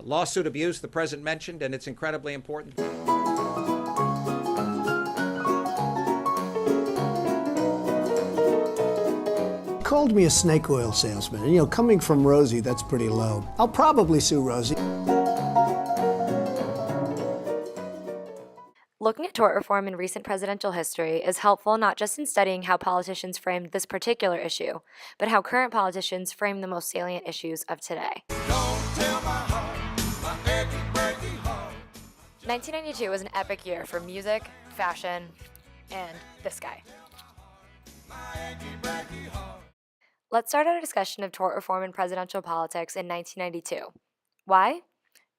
lawsuit abuse the president mentioned, and it's incredibly important. Called me a snake oil salesman, and coming from Rosie, that's pretty low. I'll probably sue Rosie. Looking at tort reform in recent presidential history is helpful not just in studying how politicians framed this particular issue, but how current politicians frame the most salient issues of today. 1992 was an epic year for music, fashion, and this guy. Let's start our discussion of tort reform in presidential politics in 1992. Why?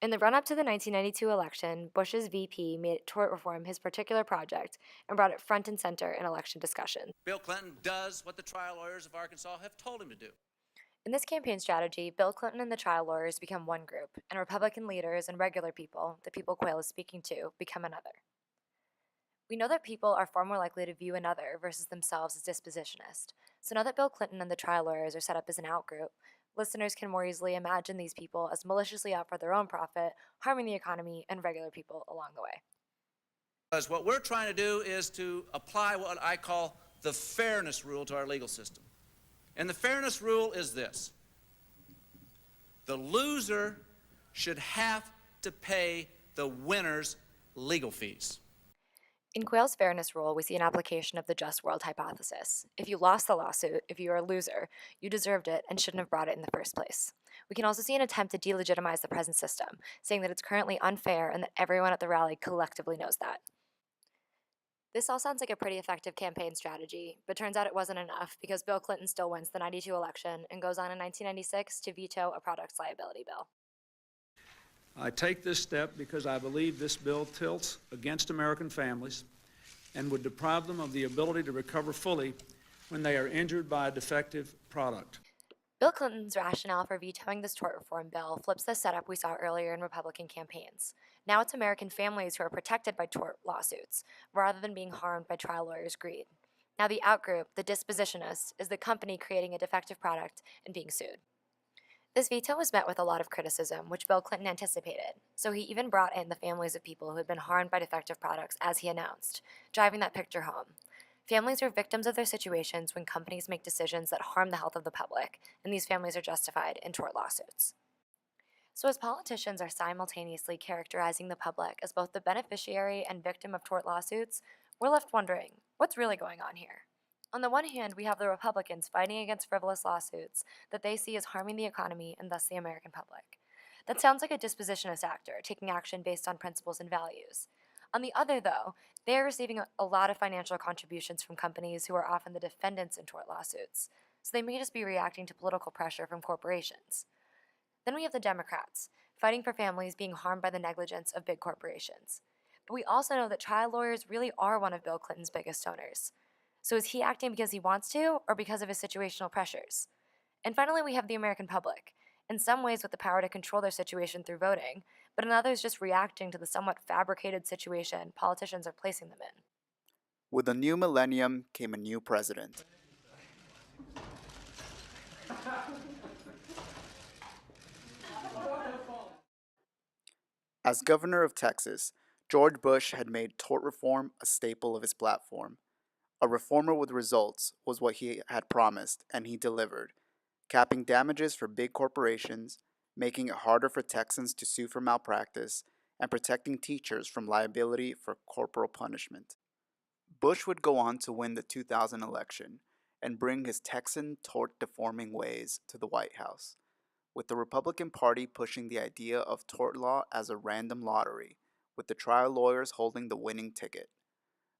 In the run-up to the 1992 election, Bush's VP made tort reform his particular project and brought it front and center in election discussion. Bill Clinton does what the trial lawyers of Arkansas have told him to do. In this campaign strategy, Bill Clinton and the trial lawyers become one group, and Republican leaders and regular people, the people Quayle is speaking to, become another. We know that people are far more likely to view another versus themselves as dispositionist. So now that Bill Clinton and the trial lawyers are set up as an outgroup, listeners can more easily imagine these people as maliciously out for their own profit, harming the economy and regular people along the way. Because what we're trying to do is to apply what I call the fairness rule to our legal system. And the fairness rule is this: the loser should have to pay the winner's legal fees. In Quayle's fairness rule, we see an application of the just world hypothesis. If you lost the lawsuit, if you are a loser, you deserved it and shouldn't have brought it in the first place. We can also see an attempt to delegitimize the present system, saying that it's currently unfair and that everyone at the rally collectively knows that. This all sounds like a pretty effective campaign strategy, but turns out it wasn't enough because Bill Clinton still wins the '92 election and goes on in 1996 to veto a products liability bill. I take this step because I believe this bill tilts against American families and would deprive them of the ability to recover fully when they are injured by a defective product. Bill Clinton's rationale for vetoing this tort reform bill flips the setup we saw earlier in Republican campaigns. Now it's American families who are protected by tort lawsuits, rather than being harmed by trial lawyers' greed. Now the outgroup, the dispositionist, is the company creating a defective product and being sued. This veto was met with a lot of criticism, which Bill Clinton anticipated, so he even brought in the families of people who had been harmed by defective products as he announced, driving that picture home. Families are victims of their situations when companies make decisions that harm the health of the public, and these families are justified in tort lawsuits. So as politicians are simultaneously characterizing the public as both the beneficiary and victim of tort lawsuits, we're left wondering, what's really going on here? On the one hand, we have the Republicans fighting against frivolous lawsuits that they see as harming the economy and thus the American public. That sounds like a dispositionist actor taking action based on principles and values. On the other, though, they are receiving a lot of financial contributions from companies who are often the defendants in tort lawsuits, so they may just be reacting to political pressure from corporations. Then we have the Democrats, fighting for families being harmed by the negligence of big corporations. But we also know that trial lawyers really are one of Bill Clinton's biggest donors. So is he acting because he wants to, or because of his situational pressures? And finally, we have the American public, in some ways with the power to control their situation through voting, but in others just reacting to the somewhat fabricated situation politicians are placing them in. With a new millennium came a new president. As governor of Texas, George Bush had made tort reform a staple of his platform. A reformer with results was what he had promised, and he delivered, capping damages for big corporations, making it harder for Texans to sue for malpractice, and protecting teachers from liability for corporal punishment. Bush would go on to win the 2000 election and bring his Texan tort-deforming ways to the White House, with the Republican Party pushing the idea of tort law as a random lottery, with the trial lawyers holding the winning ticket.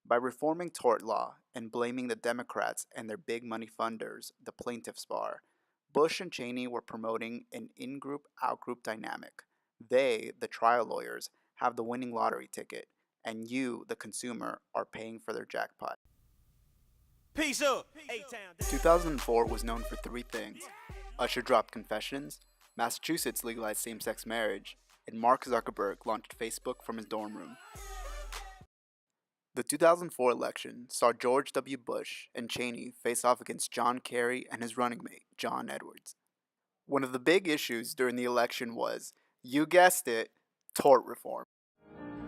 By reforming tort law and blaming the Democrats and their big money funders, the plaintiffs' bar, Bush and Cheney were promoting an in-group, out-group dynamic. They, the trial lawyers, have the winning lottery ticket, and you, the consumer, are paying for their jackpot. Peace up! 2004 was known for three things: Usher dropped Confessions, Massachusetts legalized same-sex marriage, and Mark Zuckerberg launched Facebook from his dorm room. The 2004 election saw George W. Bush and Cheney face off against John Kerry and his running mate, John Edwards. One of the big issues during the election was You guessed it, tort reform.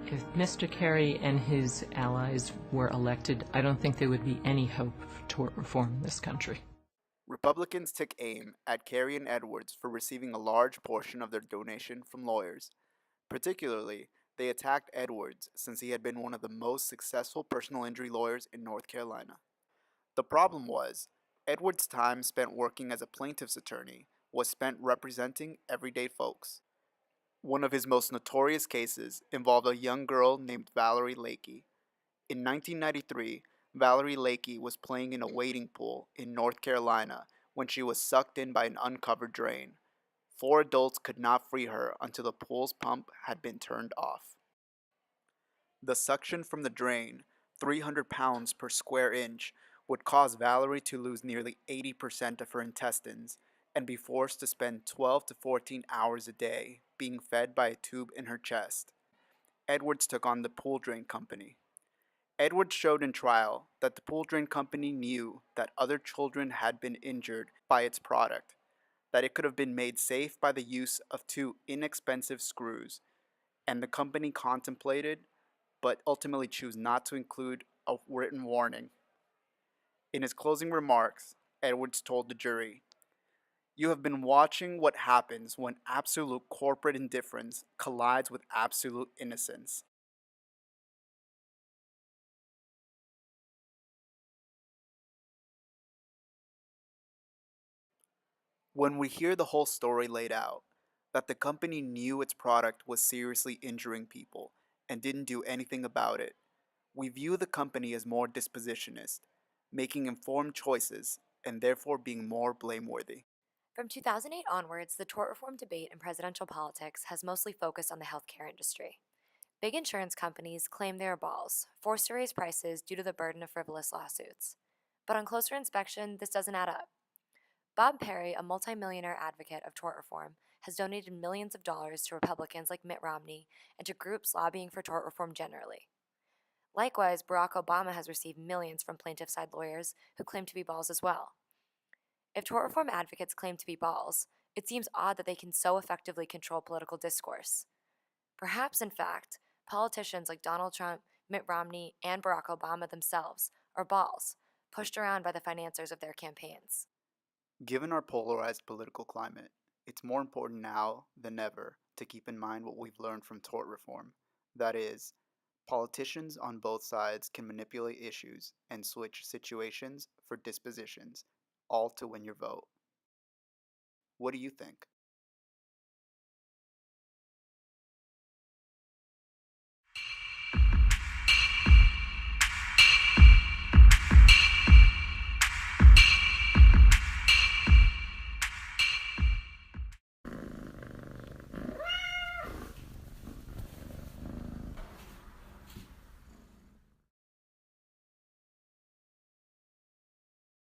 If Mr. Kerry and his allies were elected, I don't think there would be any hope for tort reform in this country. Republicans took aim at Kerry and Edwards for receiving a large portion of their donation from lawyers. Particularly, they attacked Edwards since he had been one of the most successful personal injury lawyers in North Carolina. The problem was, Edwards' time spent working as a plaintiff's attorney was spent representing everyday folks. One of his most notorious cases involved a young girl named Valerie Lakey. In 1993, Valerie Lakey was playing in a wading pool in North Carolina when she was sucked in by an uncovered drain. 4 adults could not free her until the pool's pump had been turned off. The suction from the drain, 300 pounds per square inch, would cause Valerie to lose nearly 80% of her intestines and be forced to spend 12 to 14 hours a day being fed by a tube in her chest. Edwards took on the pool drain company. Edwards showed in trial that the pool drain company knew that other children had been injured by its product, that it could have been made safe by the use of 2 inexpensive screws, and the company contemplated, but ultimately chose not to include a written warning. In his closing remarks, Edwards told the jury, "You have been watching what happens when absolute corporate indifference collides with absolute innocence." When we hear the whole story laid out, that the company knew its product was seriously injuring people and didn't do anything about it, we view the company as more dispositionist, making informed choices and therefore being more blameworthy. From 2008 onwards, the tort reform debate in presidential politics has mostly focused on the healthcare industry. Big insurance companies claim they are balls, forced to raise prices due to the burden of frivolous lawsuits. But on closer inspection, this doesn't add up. Bob Perry, a multimillionaire advocate of tort reform, has donated millions of dollars to Republicans like Mitt Romney and to groups lobbying for tort reform generally. Likewise, Barack Obama has received millions from plaintiff side lawyers who claim to be balls as well. If tort reform advocates claim to be balls, it seems odd that they can so effectively control political discourse. Perhaps, in fact, politicians like Donald Trump, Mitt Romney, and Barack Obama themselves are balls, pushed around by the financiers of their campaigns. Given our polarized political climate, it's more important now than ever to keep in mind what we've learned from tort reform. That is, politicians on both sides can manipulate issues and switch situations for dispositions, all to win your vote. What do you think?